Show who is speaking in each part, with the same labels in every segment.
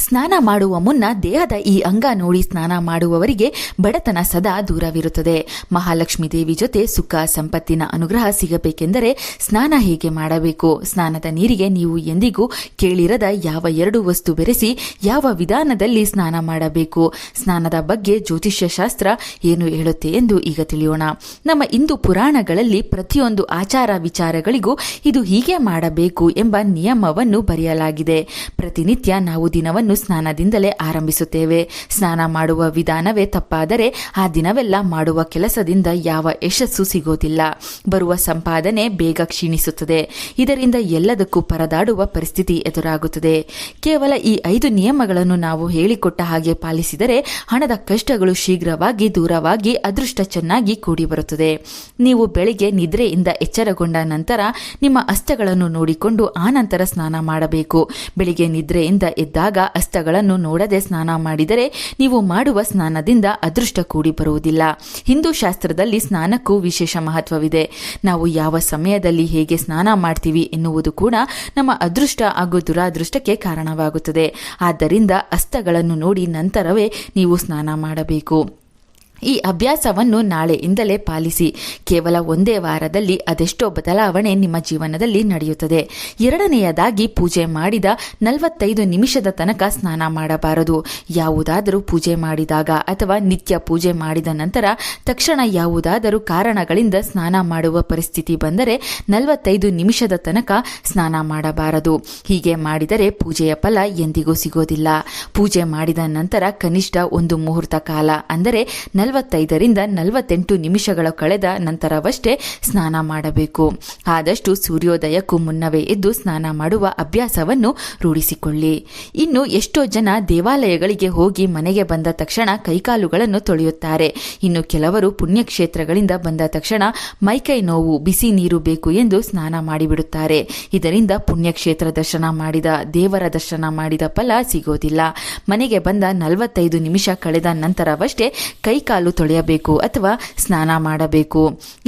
Speaker 1: ಸ್ನಾನ ಮಾಡುವ ಮುನ್ನ ದೇಹದ ಈ ಅಂಗ ನೋಡಿ ಸ್ನಾನ ಮಾಡುವವರಿಗೆ ಬಡತನ ಸದಾ ದೂರವಿರುತ್ತದೆ. ಮಹಾಲಕ್ಷ್ಮೀ ದೇವಿ ಜೊತೆ ಸುಖ ಸಂಪತ್ತಿನ ಅನುಗ್ರಹ ಸಿಗಬೇಕೆಂದರೆ ಸ್ನಾನ ಹೇಗೆ ಮಾಡಬೇಕು? ಸ್ನಾನದ ನೀರಿಗೆ ನೀವು ಎಂದಿಗೂ ಕೇಳಿರದ ಯಾವ 2 ವಸ್ತು ಬೆರೆಸಿ ಯಾವ ವಿಧಾನದಲ್ಲಿ ಸ್ನಾನ ಮಾಡಬೇಕು? ಸ್ನಾನದ ಬಗ್ಗೆ ಜ್ಯೋತಿಷ್ಯ ಶಾಸ್ತ್ರ ಏನು ಹೇಳುತ್ತೆ ಎಂದು ಈಗ ತಿಳಿಯೋಣ. ನಮ್ಮ ಹಿಂದೂ ಪುರಾಣಗಳಲ್ಲಿ ಪ್ರತಿಯೊಂದು ಆಚಾರ ವಿಚಾರಗಳಿಗೂ ಇದು ಹೀಗೆ ಮಾಡಬೇಕು ಎಂಬ ನಿಯಮವನ್ನು ಬರೆಯಲಾಗಿದೆ. ಪ್ರತಿನಿತ್ಯ ನಾವು ದಿನವನ್ನು ಸ್ನಾನದಿಂದಲೇ ಆರಂಭಿಸುತ್ತೇವೆ. ಸ್ನಾನ ಮಾಡುವ ವಿಧಾನವೇ ತಪ್ಪಾದರೆ ಆ ದಿನವೆಲ್ಲ ಮಾಡುವ ಕೆಲಸದಿಂದ ಯಾವ ಯಶಸ್ಸು ಸಿಗೋದಿಲ್ಲ. ಬರುವ ಸಂಪಾದನೆ ಬೇಗ ಕ್ಷೀಣಿಸುತ್ತದೆ. ಇದರಿಂದ ಎಲ್ಲದಕ್ಕೂ ಪರದಾಡುವ ಪರಿಸ್ಥಿತಿ ಎದುರಾಗುತ್ತದೆ. ಕೇವಲ ಈ 5 ನಿಯಮಗಳನ್ನು ನಾವು ಹೇಳಿಕೊಟ್ಟ ಹಾಗೆ ಪಾಲಿಸಿದರೆ ಹಣದ ಕಷ್ಟಗಳು ಶೀಘ್ರವಾಗಿ ದೂರವಾಗಿ ಅದೃಷ್ಟ ಚೆನ್ನಾಗಿ ಕೂಡಿ ಬರುತ್ತದೆ. ನೀವು ಬೆಳಿಗ್ಗೆ ನಿದ್ರೆಯಿಂದ ಎಚ್ಚರಗೊಂಡ ನಂತರ ನಿಮ್ಮ ಹಸ್ತಗಳನ್ನು ನೋಡಿಕೊಂಡು ಆನಂತರ ಸ್ನಾನ ಮಾಡಬೇಕು. ಬೆಳಿಗ್ಗೆ ನಿದ್ರೆಯಿಂದ ಎದ್ದಾಗ ಹಸ್ತಗಳನ್ನು ನೋಡದೆ ಸ್ನಾನ ಮಾಡಿದರೆ ನೀವು ಮಾಡುವ ಸ್ನಾನದಿಂದ ಅದೃಷ್ಟ ಕೂಡಿ ಬರುವುದಿಲ್ಲ. ಹಿಂದೂ ಶಾಸ್ತ್ರದಲ್ಲಿ ಸ್ನಾನಕ್ಕೂ ವಿಶೇಷ ಮಹತ್ವವಿದೆ. ನಾವು ಯಾವ ಸಮಯದಲ್ಲಿ ಹೇಗೆ ಸ್ನಾನ ಮಾಡ್ತೀವಿ ಎನ್ನುವುದು ಕೂಡ ನಮ್ಮ ಅದೃಷ್ಟ ಹಾಗೂ ದುರಾದೃಷ್ಟಕ್ಕೆ ಕಾರಣವಾಗುತ್ತದೆ. ಆದ್ದರಿಂದ ಹಸ್ತಗಳನ್ನು ನೋಡಿ ನಂತರವೇ ನೀವು ಸ್ನಾನ ಮಾಡಬೇಕು. ಈ ಅಭ್ಯಾಸವನ್ನು ನಾಳೆಯಿಂದಲೇ ಪಾಲಿಸಿ. ಕೇವಲ ಒಂದೇ ವಾರದಲ್ಲಿ ಅದೆಷ್ಟೋ ಬದಲಾವಣೆ ನಿಮ್ಮ ಜೀವನದಲ್ಲಿ ನಡೆಯುತ್ತದೆ. 2ನೇಯದಾಗಿ, ಪೂಜೆ ಮಾಡಿದ 45 ನಿಮಿಷದ ತನಕ ಸ್ನಾನ ಮಾಡಬಾರದು. ಯಾವುದಾದರೂ ಪೂಜೆ ಮಾಡಿದಾಗ ಅಥವಾ ನಿತ್ಯ ಪೂಜೆ ಮಾಡಿದ ನಂತರ ತಕ್ಷಣ ಯಾವುದಾದರೂ ಕಾರಣಗಳಿಂದ ಸ್ನಾನ ಮಾಡುವ ಪರಿಸ್ಥಿತಿ ಬಂದರೆ 45 ನಿಮಿಷದ ತನಕ ಸ್ನಾನ ಮಾಡಬಾರದು. ಹೀಗೆ ಮಾಡಿದರೆ ಪೂಜೆಯ ಫಲ ಎಂದಿಗೂ ಸಿಗೋದಿಲ್ಲ. ಪೂಜೆ ಮಾಡಿದ ನಂತರ ಕನಿಷ್ಠ 1 ಮುಹೂರ್ತ ಕಾಲ ಅಂದರೆ 45ರಿಂದ 48 ನಿಮಿಷಗಳ ಕಳೆದ ನಂತರವಷ್ಟೇ ಸ್ನಾನ ಮಾಡಬೇಕು. ಆದಷ್ಟು ಸೂರ್ಯೋದಯಕ್ಕೂ ಮುನ್ನವೇ ಎದ್ದು ಸ್ನಾನ ಮಾಡುವ ಅಭ್ಯಾಸವನ್ನು ರೂಢಿಸಿಕೊಳ್ಳಿ. ಇನ್ನು ಎಷ್ಟೋ ಜನ ದೇವಾಲಯಗಳಿಗೆ ಹೋಗಿ ಮನೆಗೆ ಬಂದ ತಕ್ಷಣ ಕೈಕಾಲುಗಳನ್ನು ತೊಳೆಯುತ್ತಾರೆ. ಇನ್ನು ಕೆಲವರು ಪುಣ್ಯಕ್ಷೇತ್ರಗಳಿಂದ ಬಂದ ತಕ್ಷಣ ಮೈಕೈ ನೋವು, ಬಿಸಿ ನೀರು ಬೇಕು ಎಂದು ಸ್ನಾನ ಮಾಡಿಬಿಡುತ್ತಾರೆ. ಇದರಿಂದ ಪುಣ್ಯಕ್ಷೇತ್ರ ದರ್ಶನ ಮಾಡಿದ, ದೇವರ ದರ್ಶನ ಮಾಡಿದ ಫಲ ಸಿಗೋದಿಲ್ಲ. ಮನೆಗೆ ಬಂದ 45 ನಿಮಿಷ ಕಳೆದ ನಂತರವಷ್ಟೇ ಕೈಕಾಲು ತೊಳೆಯಬೇಕು ಅಥವಾ ಸ್ನಾನ ಮಾಡಬೇಕು.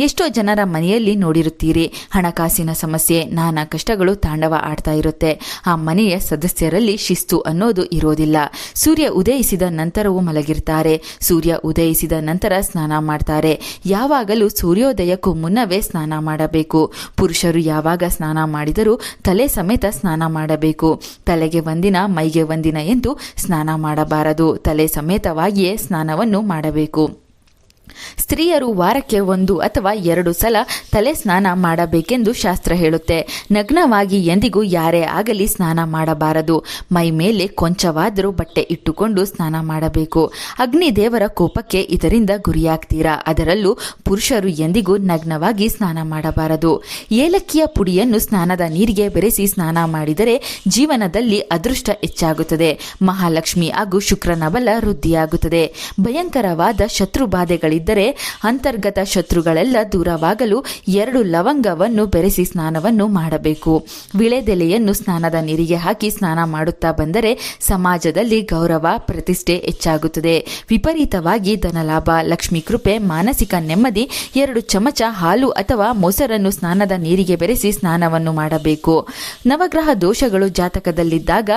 Speaker 1: ಎಷ್ಟೋ ಜನರ ಮನೆಯಲ್ಲಿ ನೋಡಿರುತ್ತೀರಿ, ಹಣಕಾಸಿನ ಸಮಸ್ಯೆ, ನಾನಾ ಕಷ್ಟಗಳು ತಾಂಡವ ಆಡ್ತಾ ಇರುತ್ತೆ. ಆ ಮನೆಯ ಸದಸ್ಯರಲ್ಲಿ ಶಿಸ್ತು ಅನ್ನೋದು ಇರೋದಿಲ್ಲ. ಸೂರ್ಯ ಉದಯಿಸಿದ ನಂತರವೂ ಮಲಗಿರ್ತಾರೆ. ಸೂರ್ಯ ಉದಯಿಸಿದ ನಂತರ ಸ್ನಾನ ಮಾಡ್ತಾರೆ. ಯಾವಾಗಲೂ ಸೂರ್ಯೋದಯಕ್ಕೂ ಮುನ್ನವೇ ಸ್ನಾನ ಮಾಡಬೇಕು. ಪುರುಷರು ಯಾವಾಗ ಸ್ನಾನ ಮಾಡಿದರೂ ತಲೆ ಸಮೇತ ಸ್ನಾನ ಮಾಡಬೇಕು. ತಲೆಗೆ ಒಂದಿನ ಮೈಗೆ ಒಂದಿನ ಎಂದು ಸ್ನಾನ ಮಾಡಬಾರದು. ತಲೆ ಸಮೇತವಾಗಿಯೇ ಸ್ನಾನವನ್ನು ಮಾಡಬೇಕು. ಸ್ತ್ರೀಯರು ವಾರಕ್ಕೆ 1 ಅಥವಾ 2 ಸಲ ತಲೆ ಸ್ನಾನ ಮಾಡಬೇಕೆಂದು ಶಾಸ್ತ್ರ ಹೇಳುತ್ತೆ. ನಗ್ನವಾಗಿ ಎಂದಿಗೂ ಯಾರೇ ಆಗಲಿ ಸ್ನಾನ ಮಾಡಬಾರದು. ಮೈ ಮೇಲೆ ಕೊಂಚವಾದರೂ ಬಟ್ಟೆ ಇಟ್ಟುಕೊಂಡು ಸ್ನಾನ ಮಾಡಬೇಕು. ಅಗ್ನಿ ದೇವರ ಕೋಪಕ್ಕೆ ಇದರಿಂದ ಗುರಿಯಾಗ್ತೀರಾ. ಅದರಲ್ಲೂ ಪುರುಷರು ಎಂದಿಗೂ ನಗ್ನವಾಗಿ ಸ್ನಾನ ಮಾಡಬಾರದು. ಏಲಕ್ಕಿಯ ಪುಡಿಯನ್ನು ಸ್ನಾನದ ನೀರಿಗೆ ಬೆರೆಸಿ ಸ್ನಾನ ಮಾಡಿದರೆ ಜೀವನದಲ್ಲಿ ಅದೃಷ್ಟ ಹೆಚ್ಚಾಗುತ್ತದೆ. ಮಹಾಲಕ್ಷ್ಮಿ ಹಾಗೂ ಶುಕ್ರನ ಬಲ ವೃದ್ಧಿಯಾಗುತ್ತದೆ. ಭಯಂಕರವಾದ ಶತ್ರುಬಾಧೆಗಳಿದ್ದರೆ ಅಂತರ್ಗತ ಶತ್ರುಗಳೆಲ್ಲ ದೂರವಾಗಲು 2 ಲವಂಗವನ್ನು ಬೆರೆಸಿ ಸ್ನಾನವನ್ನು ಮಾಡಬೇಕು. ವಿಳೆದೆಲೆಯನ್ನು ಸ್ನಾನದ ನೀರಿಗೆ ಹಾಕಿ ಸ್ನಾನ ಮಾಡುತ್ತಾ ಬಂದರೆ ಸಮಾಜದಲ್ಲಿ ಗೌರವ, ಪ್ರತಿಷ್ಠೆ ಹೆಚ್ಚಾಗುತ್ತದೆ. ವಿಪರೀತವಾಗಿ ಧನಲಾಭ, ಲಕ್ಷ್ಮೀ ಕೃಪೆ, ಮಾನಸಿಕ ನೆಮ್ಮದಿ. 2 ಚಮಚ ಹಾಲು ಅಥವಾ ಮೊಸರನ್ನು ಸ್ನಾನದ ನೀರಿಗೆ ಬೆರೆಸಿ ಸ್ನಾನವನ್ನು ಮಾಡಬೇಕು. ನವಗ್ರಹ ದೋಷಗಳು ಜಾತಕದಲ್ಲಿದ್ದಾಗ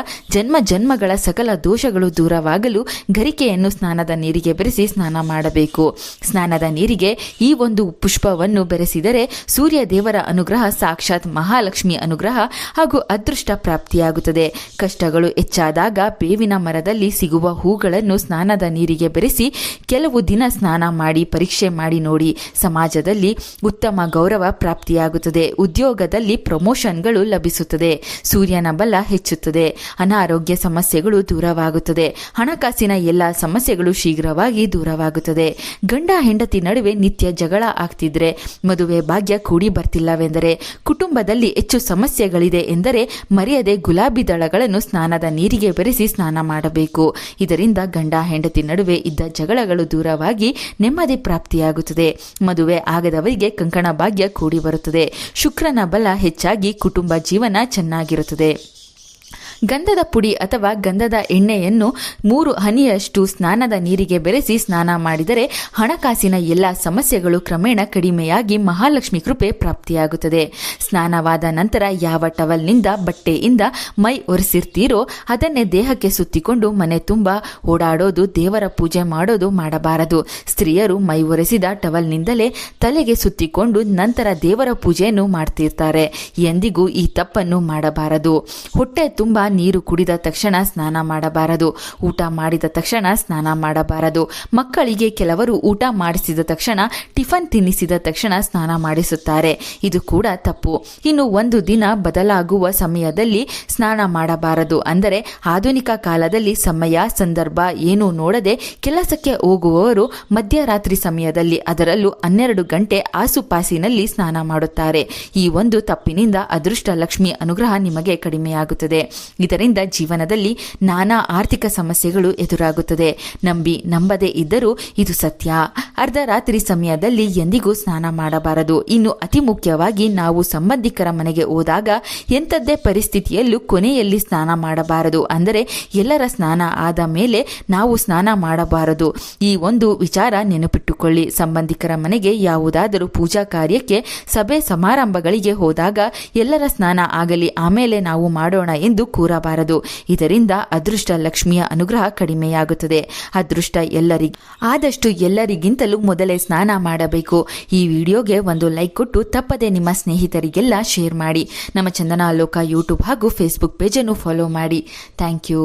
Speaker 1: ಜನ್ಮಗಳ ಸಕಲ ದೋಷಗಳು ದೂರವಾಗಲು ಗರಿಕೆಯನ್ನು ಸ್ನಾನದ ನೀರಿಗೆ ಬೆರೆಸಿ ಸ್ನಾನ ಮಾಡಬೇಕು. ಸ್ನಾನದ ನೀರಿಗೆ ಈ ಒಂದು ಪುಷ್ಪವನ್ನು ಬೆರೆಸಿದರೆ ಸೂರ್ಯ ದೇವರ ಅನುಗ್ರಹ, ಸಾಕ್ಷಾತ್ ಮಹಾಲಕ್ಷ್ಮಿ ಅನುಗ್ರಹ ಹಾಗೂ ಅದೃಷ್ಟ ಪ್ರಾಪ್ತಿಯಾಗುತ್ತದೆ. ಕಷ್ಟಗಳು ಹೆಚ್ಚಾದಾಗ ಬೇವಿನ ಮರದಲ್ಲಿ ಸಿಗುವ ಹೂಗಳನ್ನು ಸ್ನಾನದ ನೀರಿಗೆ ಬೆರೆಸಿ ಕೆಲವು ದಿನ ಸ್ನಾನ ಮಾಡಿ ಪರೀಕ್ಷೆ ಮಾಡಿ ನೋಡಿ. ಸಮಾಜದಲ್ಲಿ ಉತ್ತಮ ಗೌರವ ಪ್ರಾಪ್ತಿಯಾಗುತ್ತದೆ. ಉದ್ಯೋಗದಲ್ಲಿ ಪ್ರಮೋಷನ್ಗಳು ಲಭಿಸುತ್ತದೆ. ಸೂರ್ಯನ ಬಲ ಹೆಚ್ಚುತ್ತದೆ. ಅನಾರೋಗ್ಯ ಸಮಸ್ಯೆಗಳು ದೂರವಾಗುತ್ತದೆ. ಹಣಕಾಸಿನ ಎಲ್ಲ ಸಮಸ್ಯೆಗಳು ಶೀಘ್ರವಾಗಿ ದೂರವಾಗುತ್ತದೆ. ಗಂಡ ಹೆಂಡತಿ ನಡುವೆ ನಿತ್ಯ ಜಗಳ ಆಗ್ತಿದ್ರೆ, ಮದುವೆ ಭಾಗ್ಯ ಕೂಡಿ ಬರ್ತಿಲ್ಲವೆಂದರೆ, ಕುಟುಂಬದಲ್ಲಿ ಹೆಚ್ಚು ಸಮಸ್ಯೆಗಳಿದೆ ಎಂದರೆ ಮರೆಯದೆ ಗುಲಾಬಿ ದಳಗಳನ್ನು ಸ್ನಾನದ ನೀರಿಗೆ ಬೆರೆಸಿ ಸ್ನಾನ ಮಾಡಬೇಕು. ಇದರಿಂದ ಗಂಡ ಹೆಂಡತಿ ನಡುವೆ ಇದ್ದ ಜಗಳಗಳು ದೂರವಾಗಿ ನೆಮ್ಮದಿ ಪ್ರಾಪ್ತಿಯಾಗುತ್ತದೆ. ಮದುವೆ ಆಗದವರಿಗೆ ಕಂಕಣ ಭಾಗ್ಯ ಕೂಡಿ ಬರುತ್ತದೆ. ಶುಕ್ರನ ಬಲ ಹೆಚ್ಚಾಗಿ ಕುಟುಂಬ ಜೀವನ ಚೆನ್ನಾಗಿರುತ್ತದೆ. ಗಂಧದ ಪುಡಿ ಅಥವಾ ಗಂಧದ ಎಣ್ಣೆಯನ್ನು 3 ಹನಿಯಷ್ಟು ಸ್ನಾನದ ನೀರಿಗೆ ಬೆರೆಸಿ ಸ್ನಾನ ಮಾಡಿದರೆ ಹಣಕಾಸಿನ ಎಲ್ಲ ಸಮಸ್ಯೆಗಳು ಕ್ರಮೇಣ ಕಡಿಮೆಯಾಗಿ ಮಹಾಲಕ್ಷ್ಮಿ ಕೃಪೆ ಪ್ರಾಪ್ತಿಯಾಗುತ್ತದೆ. ಸ್ನಾನವಾದ ನಂತರ ಯಾವ ಟವಲ್ನಿಂದ ಬಟ್ಟೆಯಿಂದ ಮೈ ಒರೆಸಿರ್ತೀರೋ ಅದನ್ನೇ ದೇಹಕ್ಕೆ ಸುತ್ತಿಕೊಂಡು ಮನೆ ತುಂಬಾ ಓಡಾಡೋದು, ದೇವರ ಪೂಜೆ ಮಾಡೋದು ಮಾಡಬಾರದು. ಸ್ತ್ರೀಯರು ಮೈ ಒರೆಸಿದ ಟವಲ್ನಿಂದಲೇ ತಲೆಗೆ ಸುತ್ತಿಕೊಂಡು ನಂತರ ದೇವರ ಪೂಜೆಯನ್ನು ಮಾಡ್ತಿರ್ತಾರೆ. ಎಂದಿಗೂ ಈ ತಪ್ಪನ್ನು ಮಾಡಬಾರದು. ಹೊಟ್ಟೆ ತುಂಬಾ ನೀರು ಕುಡಿದ ತಕ್ಷಣ ಸ್ನಾನ ಮಾಡಬಾರದು. ಊಟ ಮಾಡಿದ ತಕ್ಷಣ ಸ್ನಾನ ಮಾಡಬಾರದು. ಮಕ್ಕಳಿಗೆ ಕೆಲವರು ಊಟ ಮಾಡಿಸಿದ ತಕ್ಷಣ, ಟಿಫನ್ ತಿನ್ನಿಸಿದ ತಕ್ಷಣ ಸ್ನಾನ ಮಾಡಿಸುತ್ತಾರೆ. ಇದು ಕೂಡ ತಪ್ಪು. ಇನ್ನು ಒಂದು ದಿನ ಬದಲಾಗುವ ಸಮಯದಲ್ಲಿ ಸ್ನಾನ ಮಾಡಬಾರದು. ಅಂದರೆ ಆಧುನಿಕ ಕಾಲದಲ್ಲಿ ಸಮಯ ಸಂದರ್ಭ ಏನೂ ನೋಡದೆ ಕೆಲಸಕ್ಕೆ ಹೋಗುವವರು ಮಧ್ಯರಾತ್ರಿ ಸಮಯದಲ್ಲಿ, ಅದರಲ್ಲೂ 12 ಗಂಟೆ ಆಸುಪಾಸಿನಲ್ಲಿ ಸ್ನಾನ ಮಾಡುತ್ತಾರೆ. ಈ ಒಂದು ತಪ್ಪಿನಿಂದ ಅದೃಷ್ಟ ಲಕ್ಷ್ಮಿ ಅನುಗ್ರಹ ನಿಮಗೆ ಕಡಿಮೆಯಾಗುತ್ತದೆ. ಇದರಿಂದ ಜೀವನದಲ್ಲಿ ನಾನಾ ಆರ್ಥಿಕ ಸಮಸ್ಯೆಗಳು ಎದುರಾಗುತ್ತದೆ. ನಂಬದೇ ಇದ್ದರೂ ಇದು ಸತ್ಯ. ಅರ್ಧರಾತ್ರಿ ಸಮಯದಲ್ಲಿ ಎಂದಿಗೂ ಸ್ನಾನ ಮಾಡಬಾರದು. ಇನ್ನು ಅತಿ ಮುಖ್ಯವಾಗಿ ನಾವು ಸಂಬಂಧಿಕರ ಮನೆಗೆ ಹೋದಾಗ ಎಂಥದ್ದೇ ಪರಿಸ್ಥಿತಿಯಲ್ಲೂ ಕೊನೆಯಲ್ಲಿ ಸ್ನಾನ ಮಾಡಬಾರದು. ಅಂದರೆ ಎಲ್ಲರ ಸ್ನಾನ ಆದ ಮೇಲೆ ನಾವು ಸ್ನಾನ ಮಾಡಬಾರದು. ಈ ಒಂದು ವಿಚಾರ ನೆನಪಿಟ್ಟುಕೊಳ್ಳಿ. ಸಂಬಂಧಿಕರ ಮನೆಗೆ ಯಾವುದಾದರೂ ಪೂಜಾ ಕಾರ್ಯಕ್ಕೆ, ಸಭೆ ಸಮಾರಂಭಗಳಿಗೆ ಹೋದಾಗ ಎಲ್ಲರ ಸ್ನಾನ ಆಗಲಿ ಆಮೇಲೆ ನಾವು ಮಾಡೋಣ ಎಂದು ಕೂರಬಾರದು. ಇದರಿಂದ ಅದೃಷ್ಟ ಲಕ್ಷ್ಮಿಯ ಅನುಗ್ರಹ ಕಡಿಮೆಯಾಗುತ್ತದೆ. ಅದೃಷ್ಟ ಆದಷ್ಟು ಎಲ್ಲರಿಗಿಂತಲೂ ಮೊದಲೇ ಸ್ನಾನ ಮಾಡಬೇಕು. ಈ ವಿಡಿಯೋಗೆ ಒಂದು ಲೈಕ್ ಕೊಟ್ಟು ತಪ್ಪದೆ ನಿಮ್ಮ ಸ್ನೇಹಿತರಿಗೆಲ್ಲ ಶೇರ್ ಮಾಡಿ. ನಮ್ಮ ಚಂದನ ಲೋಕ ಯೂಟ್ಯೂಬ್ ಹಾಗೂ ಫೇಸ್ಬುಕ್ ಪೇಜನ್ನು ಫಾಲೋ ಮಾಡಿ. Thank you.